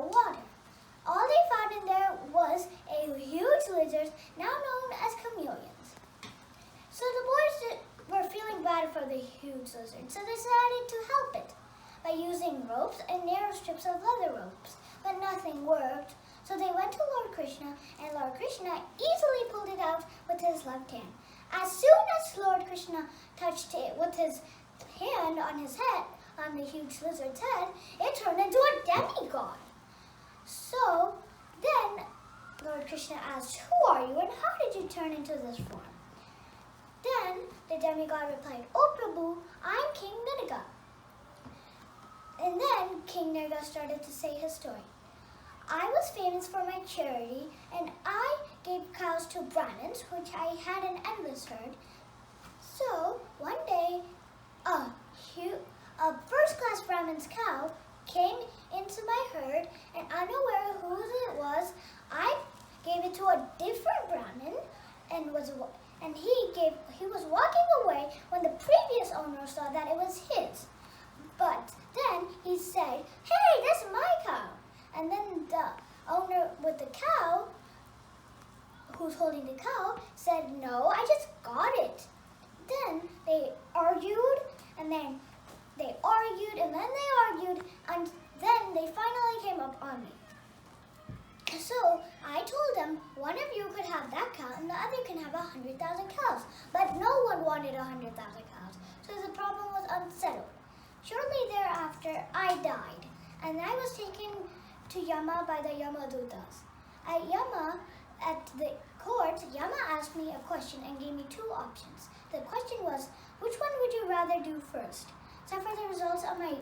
water. All they found in there was a huge lizard, now known as chameleons. So the boys were feeling bad for the huge lizard, so they decided to help it by using ropes and narrow strips of leather ropes. But nothing worked, so they went to Lord Krishna, and Lord Krishna easily pulled it out with his left hand. As soon as Lord Krishna touched it with his hand on his head, on the huge lizard's head, it turned into a demigod. So then Lord Krishna asked, "Who are you and how did you turn into this form?" Then the demigod replied, "Oh Prabhu, I'm King Nrga." And then King Nrga started to say his story. "I was famous for my charity, and I gave cows to Brahmins, which I had an endless herd. So one day, a first-class Brahmin's cow came into my herd, and unaware whose it was, I gave it to a different Brahmin, and he was walking away when the previous owner saw that it was his. But then he said, 'Hey, that's my cow.' And then the owner with the cow, who's holding the cow, said, 'No, I just got it.' Then they argued, and then they argued, and then they argued, and then they finally came up on me. So I told them, one of you could have that cow, and the other can have 100,000 cows. But no one wanted 100,000 cows, so the problem was unsettled. Shortly thereafter, I died, and I was taken to Yama by the Yamadutas. At the court, Yama asked me a question and gave me two options. The question was, which one would you rather do first? Suffer the results of my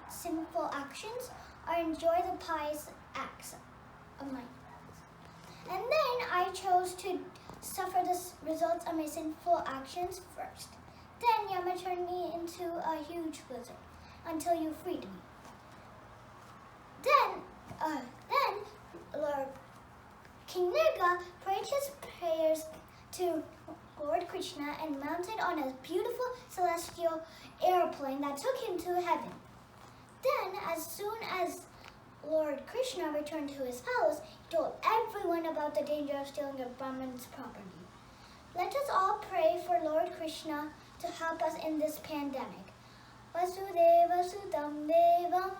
sinful actions, or enjoy the pious acts of my acts? And then I chose to suffer the results of my sinful actions first. Then Yama turned me into a huge lizard until you freed me. Then Lord King Nrga prayed his prayers to Lord Krishna and mounted on a beautiful celestial airplane that took him to heaven. Then, as soon as Lord Krishna returned to his palace, he told everyone about the danger of stealing a Brahmin's property. Let us all pray for Lord Krishna to help us in this pandemic. Vasudeva Sudam Devam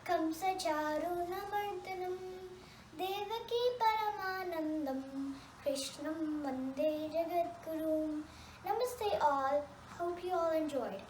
Kamsa Charunamardhanam Devaki Paramanandam Krishnam Vande Jagadgurum. Namaste all. Hope you all enjoyed.